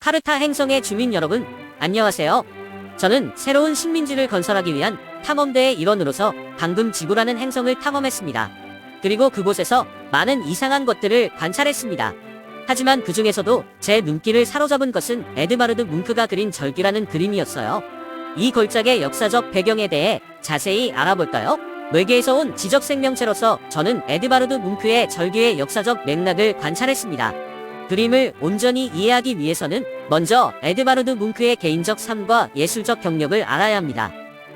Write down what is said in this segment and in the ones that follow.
카르타 행성의 주민 여러분, 안녕하세요. 저는 새로운 식민지를 건설하기 위한 탐험대의 일원으로서 방금 지구라는 행성을 탐험했습니다. 그리고 그곳에서 많은 이상한 것들을 관찰했습니다. 하지만 그 중에서도 제 눈길을 사로잡은 것은 에드바르드 뭉크가 그린 절규라는 그림이었어요. 이 걸작의 역사적 배경에 대해 자세히 알아볼까요? 외계에서 온 지적 생명체로서 저는 에드바르드 뭉크의 절규의 역사적 맥락을 관찰했습니다. 그림을 온전히 이해하기 위해서는 먼저 에드바르드 뭉크의 개인적 삶과 예술적 경력을 알아야 합니다.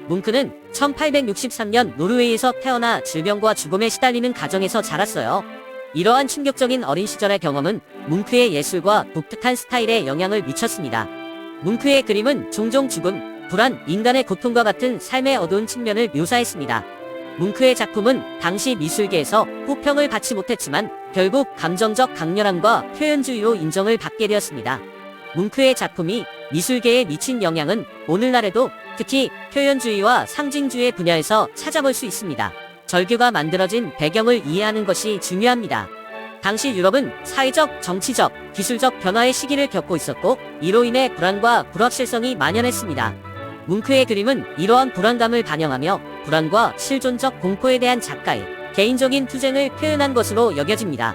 뭉크는 1863년 노르웨이에서 태어나 질병과 죽음에 시달리는 가정에서 자랐어요. 이러한 충격적인 어린 시절의 경험은 뭉크의 예술과 독특한 스타일에 영향을 미쳤습니다. 뭉크의 그림은 종종 죽음, 불안, 인간의 고통과 같은 삶의 어두운 측면을 묘사했습니다. 뭉크의 작품은 당시 미술계에서 호평을 받지 못했지만 결국 감정적 강렬함과 표현주의로 인정을 받게 되었습니다. 뭉크의 작품이 미술계에 미친 영향은 오늘날에도 특히 표현주의와 상징주의 분야에서 찾아볼 수 있습니다. 절규가 만들어진 배경을 이해하는 것이 중요합니다. 당시 유럽은 사회적, 정치적, 기술적 변화의 시기를 겪고 있었고 이로 인해 불안과 불확실성이 만연했습니다. 뭉크의 그림은 이러한 불안감을 반영하며 불안과 실존적 공포에 대한 작가의 개인적인 투쟁을 표현한 것으로 여겨집니다.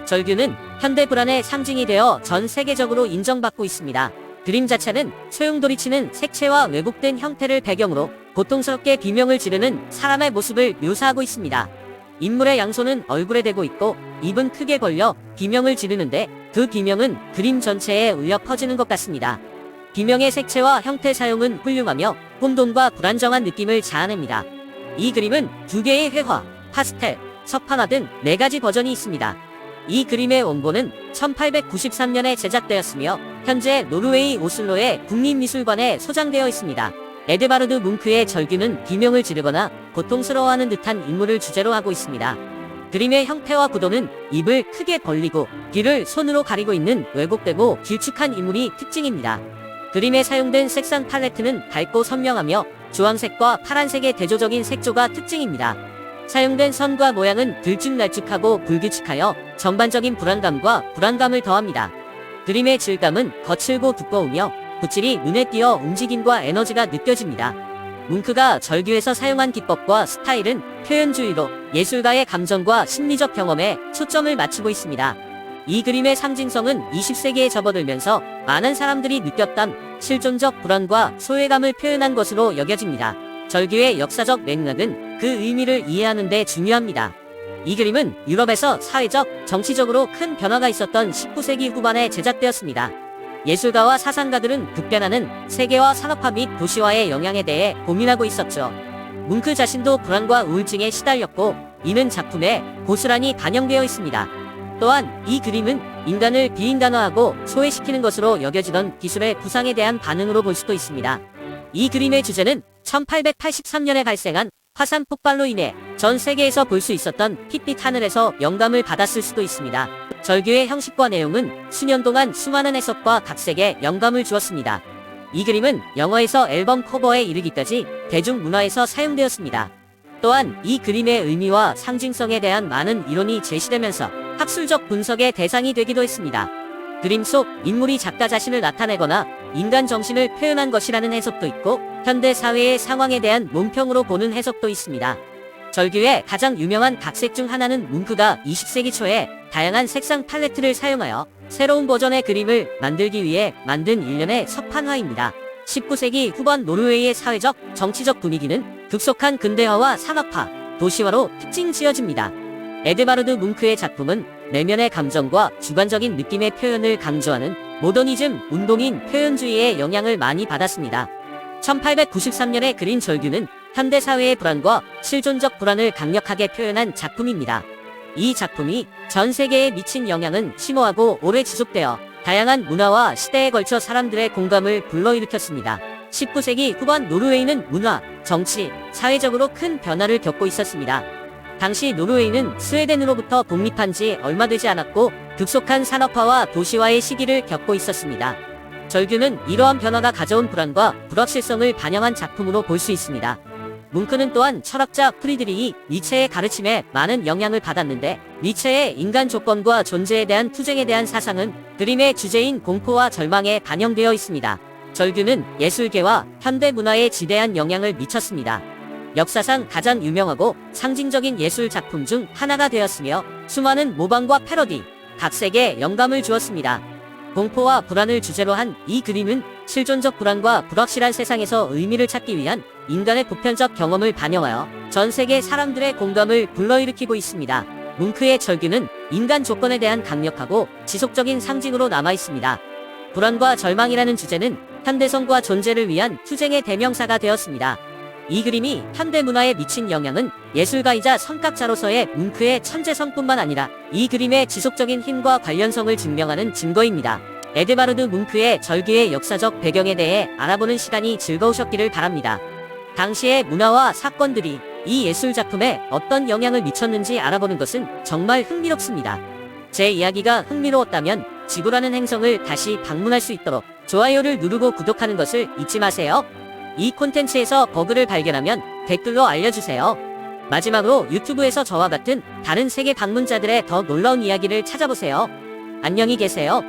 절규는 현대 불안의 상징이 되어 전 세계적으로 인정받고 있습니다. 그림 자체는 소용돌이치는 색채와 왜곡된 형태를 배경으로 고통스럽게 비명을 지르는 사람의 모습을 묘사하고 있습니다. 인물의 양손은 얼굴에 대고 있고 입은 크게 벌려 비명을 지르는데 그 비명은 그림 전체에 울려 퍼지는 것 같습니다. 비명의 색채와 형태 사용은 훌륭하며 혼돈과 불안정한 느낌을 자아냅니다. 이 그림은 두 개의 회화, 파스텔, 석판화 등 4가지 버전이 있습니다. 이 그림의 원본은 1893년에 제작되었으며 현재 노르웨이 오슬로의 국립미술관에 소장되어 있습니다. 에드바르드 뭉크의 절규는 비명을 지르거나 고통스러워하는 듯한 인물을 주제로 하고 있습니다. 그림의 형태와 구도는 입을 크게 벌리고 귀를 손으로 가리고 있는 왜곡되고 길쭉한 인물이 특징입니다. 그림에 사용된 색상 팔레트는 밝고 선명하며 주황색과 파란색의 대조적인 색조가 특징입니다. 사용된 선과 모양은 들쭉날쭉하고 불규칙하여 전반적인 불안감을 더합니다. 그림의 질감은 거칠고 두꺼우며 붓질이 눈에 띄어 움직임과 에너지가 느껴집니다. 뭉크가 절규에서 사용한 기법과 스타일은 표현주의로 예술가의 감정과 심리적 경험에 초점을 맞추고 있습니다. 이 그림의 상징성은 20세기에 접어들면서 많은 사람들이 느꼈던 실존적 불안과 소외감을 표현한 것으로 여겨집니다. 절규의 역사적 맥락은 그 의미를 이해하는 데 중요합니다. 이 그림은 유럽에서 사회적, 정치적으로 큰 변화가 있었던 19세기 후반에 제작되었습니다. 예술가와 사상가들은 급변하는 세계화 산업화 및 도시화의 영향에 대해 고민하고 있었죠. 뭉크 자신도 불안과 우울증에 시달렸고 이는 작품에 고스란히 반영되어 있습니다. 또한 이 그림은 인간을 비인간화하고 소외시키는 것으로 여겨지던 기술의 부상에 대한 반응으로 볼 수도 있습니다. 이 그림의 주제는 1883년에 발생한 화산 폭발로 인해 전 세계에서 볼 수 있었던 핏빛 하늘에서 영감을 받았을 수도 있습니다. 절규의 형식과 내용은 수년 동안 수많은 해석과 각색에 영감을 주었습니다. 이 그림은 영어에서 앨범 커버에 이르기까지 대중문화에서 사용되었습니다. 또한 이 그림의 의미와 상징성에 대한 많은 이론이 제시되면서 학술적 분석의 대상이 되기도 했습니다. 그림 속 인물이 작가 자신을 나타내거나 인간 정신을 표현한 것이라는 해석도 있고 현대 사회의 상황에 대한 논평으로 보는 해석도 있습니다. 절규의 가장 유명한 각색 중 하나는 뭉크가 20세기 초에 다양한 색상 팔레트를 사용하여 새로운 버전의 그림을 만들기 위해 만든 일련의 석판화입니다. 19세기 후반 노르웨이의 사회적, 정치적 분위기는 급속한 근대화와 산업화, 도시화로 특징 지어집니다. 에드바르드 뭉크의 작품은 내면의 감정과 주관적인 느낌의 표현을 강조하는 모더니즘 운동인 표현주의의 영향을 많이 받았습니다. 1893년에 그린 절규는 현대사회의 불안과 실존적 불안을 강력하게 표현한 작품입니다. 이 작품이 전 세계에 미친 영향은 심오하고 오래 지속되어 다양한 문화와 시대에 걸쳐 사람들의 공감을 불러일으켰습니다. 19세기 후반 노르웨이는 문화, 정치, 사회적으로 큰 변화를 겪고 있었습니다. 당시 노르웨이는 스웨덴으로부터 독립한 지 얼마 되지 않았고 급속한 산업화와 도시화의 시기를 겪고 있었습니다. 절규는 이러한 변화가 가져온 불안과 불확실성을 반영한 작품으로 볼 수 있습니다. 뭉크는 또한 철학자 프리드리히 니체의 가르침에 많은 영향을 받았는데, 니체의 인간 조건과 존재에 대한 투쟁에 대한 사상은 그림의 주제인 공포와 절망에 반영되어 있습니다. 절규는 예술계와 현대 문화에 지대한 영향을 미쳤습니다. 역사상 가장 유명하고 상징적인 예술 작품 중 하나가 되었으며 수많은 모방과 패러디, 각색에 영감을 주었습니다. 공포와 불안을 주제로 한 이 그림은 실존적 불안과 불확실한 세상에서 의미를 찾기 위한 인간의 보편적 경험을 반영하여 전 세계 사람들의 공감을 불러일으키고 있습니다. 뭉크의 절규는 인간 조건에 대한 강력하고 지속적인 상징으로 남아 있습니다. 불안과 절망이라는 주제는 현대성과 존재를 위한 투쟁의 대명사가 되었습니다. 이 그림이 현대 문화에 미친 영향은 예술가이자 선각자로서의 뭉크의 천재성뿐만 아니라 이 그림의 지속적인 힘과 관련성을 증명하는 증거입니다. 에드바르드 뭉크의 절규의 역사적 배경에 대해 알아보는 시간이 즐거우셨기를 바랍니다. 당시의 문화와 사건들이 이 예술작품에 어떤 영향을 미쳤는지 알아보는 것은 정말 흥미롭습니다. 제 이야기가 흥미로웠다면 지구라는 행성을 다시 방문할 수 있도록 좋아요를 누르고 구독하는 것을 잊지 마세요. 이 콘텐츠에서 버그를 발견하면 댓글로 알려주세요. 마지막으로 유튜브에서 저와 같은 다른 세계 방문자들의 더 놀라운 이야기를 찾아보세요. 안녕히 계세요.